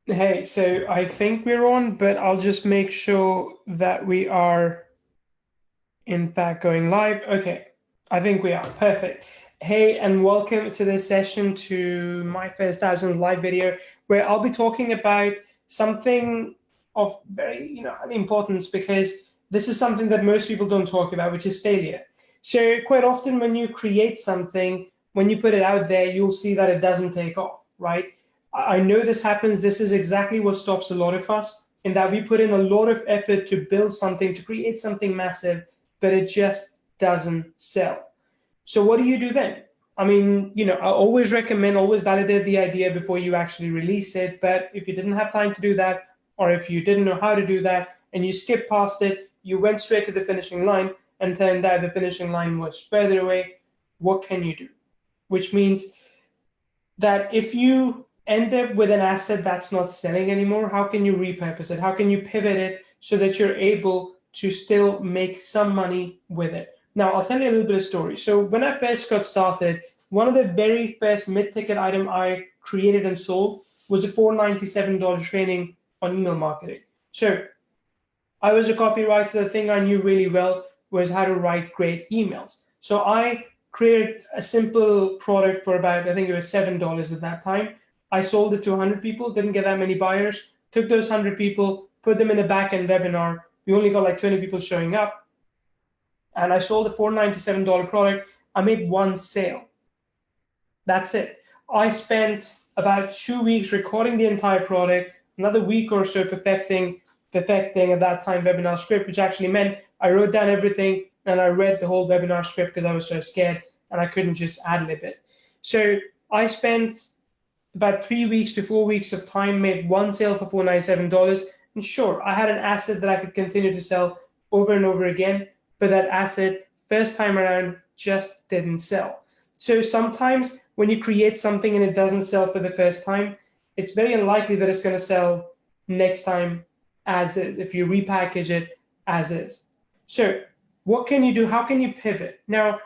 Hey, so I think we're on, but I'll just make sure that we are in fact going live. Okay, I think we are. Perfect. Hey, and welcome to this session to my first thousand live video, where I'll be talking about something of very, importance because this is something that most people don't talk about, which is failure. So quite often when you create something, when you put it out there, you'll see that it doesn't take off, right? I know this happens. This is exactly what stops a lot of us, in that we put in a lot of effort to build something, to create something massive, but it just doesn't sell. So what do you do then? I mean, I always recommend always validate the idea before you actually release it. But if you didn't have time to do that, or if you didn't know how to do that and you skipped past it, you went straight to the finishing line and turned out the finishing line was further away, what can you do? Which means that if you end up with an asset that's not selling anymore, how can you repurpose it? How can you pivot it so that you're able to still make some money with it? Now, I'll tell you a little bit of story. So when I first got started, one of the very first mid-ticket item I created and sold was a $497 training on email marketing. So I was a copywriter. The thing I knew really well was how to write great emails. So I created a simple product for about, I think it was $7 at that time. I sold it to 100 people, didn't get that many buyers, took those 100 people, put them in a back-end webinar. We only got like 20 people showing up. And I sold a $497 product. I made one sale. That's it. I spent about 2 weeks recording the entire product, another week or so perfecting at that time webinar script, which actually meant I wrote down everything and I read the whole webinar script because I was so scared and I couldn't just ad lib it. So I spent about 3 weeks to 4 weeks of time, made one sale for $497. And sure, I had an asset that I could continue to sell over and over again, but that asset, first time around, just didn't sell. So sometimes when you create something and it doesn't sell for the first time, it's very unlikely that it's going to sell next time as is, if you repackage it as is. So what can you do? How can you pivot? Now,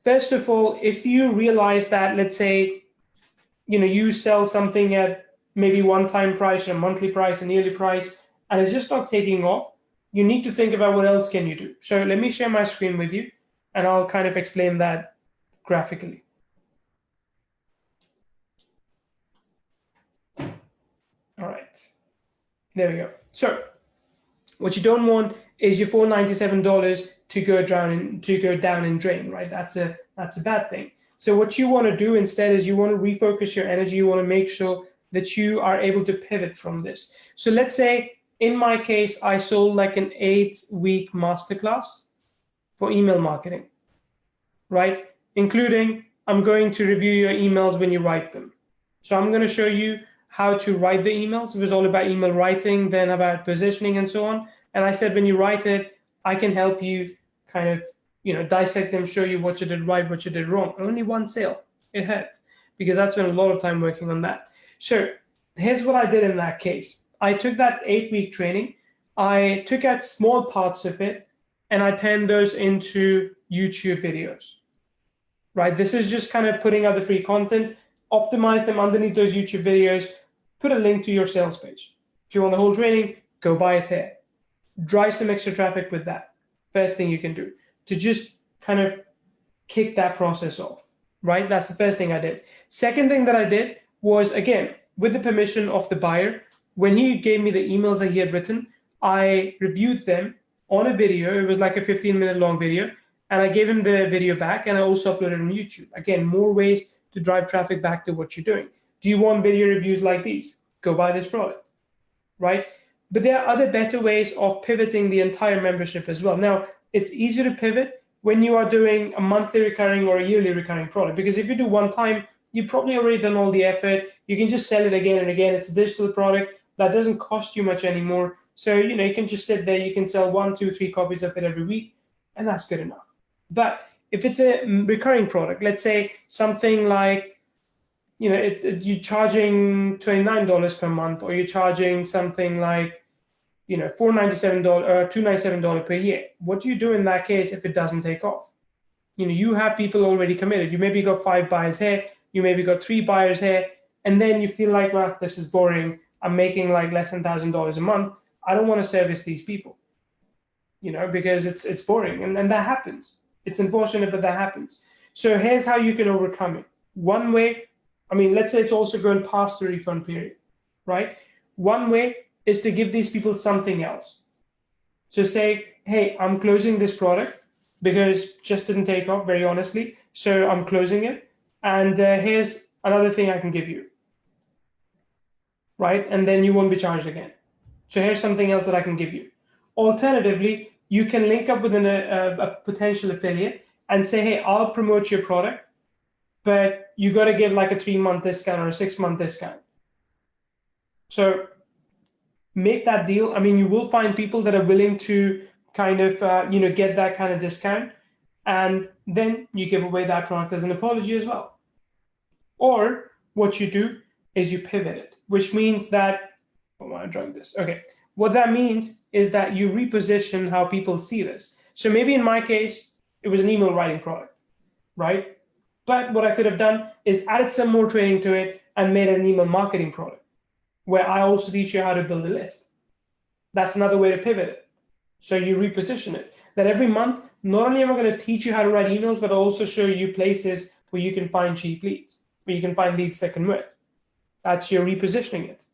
first of all, if you realize that, let's say, you sell something at maybe one-time price or a monthly price, a yearly price, and it's just not taking off, you need to think about what else can you do. So let me share my screen with you, and I'll kind of explain that graphically. All right, there we go. So what you don't want is your $497 to go down and drain, right? That's a bad thing. So what you want to do instead is you want to refocus your energy. You want to make sure that you are able to pivot from this. So let's say in my case, I sold like an 8-week masterclass for email marketing, right? Including I'm going to review your emails when you write them. So I'm going to show you how to write the emails. It was all about email writing, then about positioning and so on. And I said, when you write it, I can help you kind of, dissect them, show you what you did right, what you did wrong. Only one sale. It hurt because I spent a lot of time working on that. So here's what I did in that case. I took that 8-week training. I took out small parts of it and I turned those into YouTube videos, right? This is just kind of putting out the free content, optimize them underneath those YouTube videos, put a link to your sales page. If you want the whole training, go buy it here. Drive some extra traffic with that. First thing you can do to just kind of kick that process off, right? That's the first thing I did. Second thing that I did was, again, with the permission of the buyer, when he gave me the emails that he had written, I reviewed them on a video. It was like a 15-minute long video. And I gave him the video back and I also uploaded it on YouTube. Again, more ways to drive traffic back to what you're doing. Do you want video reviews like these? Go buy this product, right? But there are other better ways of pivoting the entire membership as well. Now, it's easier to pivot when you are doing a monthly recurring or a yearly recurring product, because if you do one time, you've probably already done all the effort. You can just sell it again and again. It's a digital product that doesn't cost you much anymore. So, you can just sit there. You can sell 1, 2, 3 copies of it every week, and that's good enough. But if it's a recurring product, let's say something like, you're charging $29 per month, or you're charging something like, $497 or $297 per year. What do you do in that case if it doesn't take off? You have people already committed. You maybe got 5 buyers here, you maybe got 3 buyers here, and then you feel like, well, this is boring. I'm making like less than $1,000 a month. I don't want to service these people, because it's boring. And that happens. It's unfortunate, but that happens. So here's how you can overcome it. One way, let's say it's also going past the refund period, right? One way is to give these people something else. So say, hey, I'm closing this product because just didn't take off, very honestly. So I'm closing it. And here's another thing I can give you, right? And then you won't be charged again. So here's something else that I can give you. Alternatively, you can link up with a potential affiliate and say, hey, I'll promote your product, but you got to give like a 3-month discount or a 6-month discount. So make that deal. You will find people that are willing to kind of, get that kind of discount. And then you give away that product as an apology as well. Or what you do is you pivot it, which means that, I want to drag this. Okay. What that means is that you reposition how people see this. So maybe in my case, it was an email writing product, right? But what I could have done is added some more training to it and made it an email marketing product where I also teach you how to build a list. That's another way to pivot it. So you reposition it. That every month, not only am I going to teach you how to write emails, but also show you places where you can find cheap leads, where you can find leads that convert. That's your repositioning it,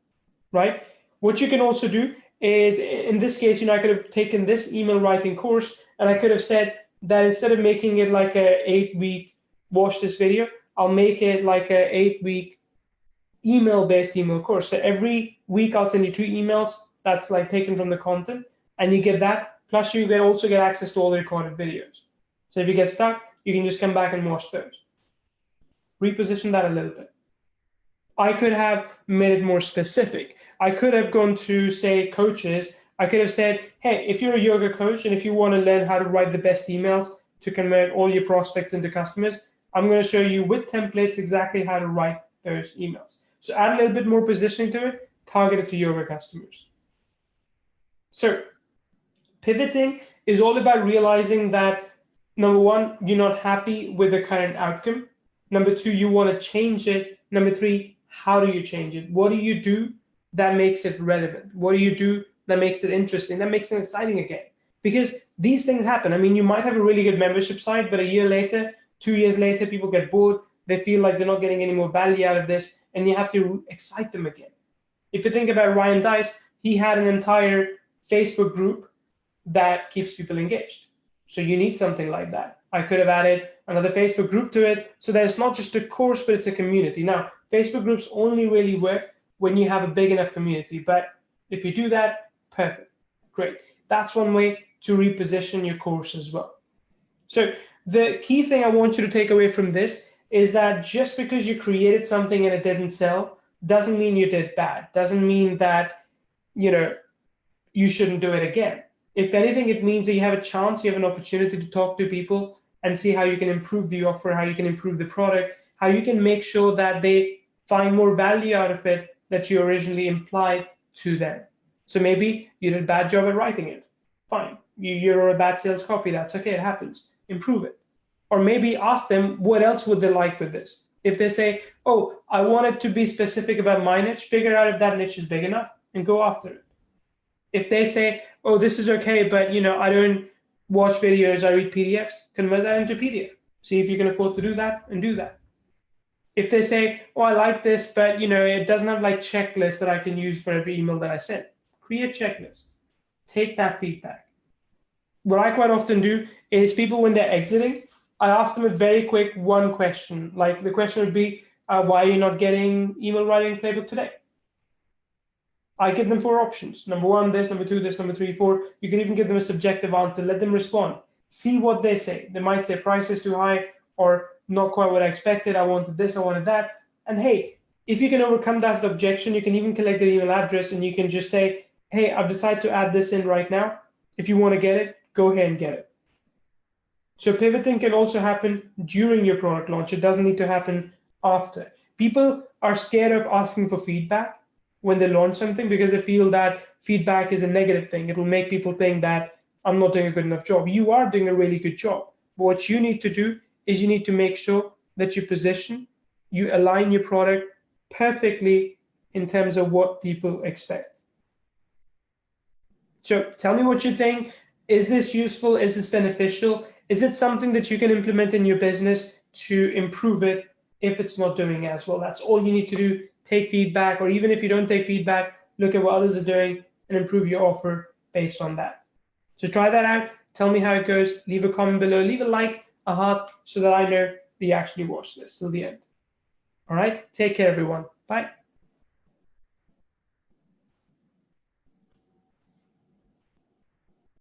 right? What you can also do is, in this case, I could have taken this email writing course and I could have said that instead of making it like a 8-week watch this video, I'll make it like a 8-week email-based email course. So every week I'll send you 2 emails that's like taken from the content, and you get that. Plus you also get access to all the recorded videos. So if you get stuck, you can just come back and watch those. Reposition that a little bit. I could have made it more specific. I could have gone to, say, coaches. I could have said, hey, if you're a yoga coach and if you want to learn how to write the best emails to convert all your prospects into customers, I'm going to show you with templates exactly how to write those emails. So add a little bit more positioning to it, target it to yoga customers. So pivoting is all about realizing that, number one, you're not happy with the current outcome. Number 2, you want to change it. Number 3, how do you change it? What do you do that makes it relevant? What do you do that makes it interesting, that makes it exciting again? Because these things happen. You might have a really good membership site, but a year later, 2 years later, people get bored. They feel like they're not getting any more value out of this, and you have to excite them again. If you think about Ryan Deiss, he had an entire Facebook group that keeps people engaged. So you need something like that. I could have added another Facebook group to it so that it's not just a course, but it's a community. Now, Facebook groups only really work when you have a big enough community. But if you do that, perfect, great. That's one way to reposition your course as well. So the key thing I want you to take away from this is that just because you created something and it didn't sell doesn't mean you did bad. Doesn't mean that, you shouldn't do it again. If anything, it means that you have a chance, you have an opportunity to talk to people and see how you can improve the offer, how you can improve the product, how you can make sure that they find more value out of it that you originally implied to them. So maybe you did a bad job at writing it. Fine. You're a bad sales copy. That's okay. It happens. Improve it. Or maybe ask them what else would they like with this. If they say, oh, I want it to be specific about my niche, figure out if that niche is big enough and go after it. If they say, oh, this is okay, but I don't watch videos, I read PDFs, convert that into PDF. See if you can afford to do that and do that. If they say, oh, I like this, but it doesn't have like checklists that I can use for every email that I send, create checklists. Take that feedback. What I quite often do is people, when they're exiting, I ask them a very quick one question. Like the question would be, why are you not getting email writing playbook today? I give them 4 options. Number 1, this, number 2, this, number 3, 4. You can even give them a subjective answer. Let them respond. See what they say. They might say price is too high or not quite what I expected. I wanted this, I wanted that. And hey, if you can overcome that objection, you can even collect their email address and you can just say, hey, I've decided to add this in right now. If you want to get it, go ahead and get it. So pivoting can also happen during your product launch. It doesn't need to happen after. People are scared of asking for feedback when they launch something because they feel that feedback is a negative thing. It will make people think that I'm not doing a good enough job. You are doing a really good job. But what you need to do is you need to make sure that you position, you align your product perfectly in terms of what people expect. So tell me what you think. Is this useful? Is this beneficial? Is it something that you can implement in your business to improve it if it's not doing as well? That's all you need to do. Take feedback, or even if you don't take feedback, look at what others are doing and improve your offer based on that. So try that out. Tell me how it goes. Leave a comment below. Leave a like, a heart, so that I know that you actually watched this till the end. All right? Take care, everyone. Bye.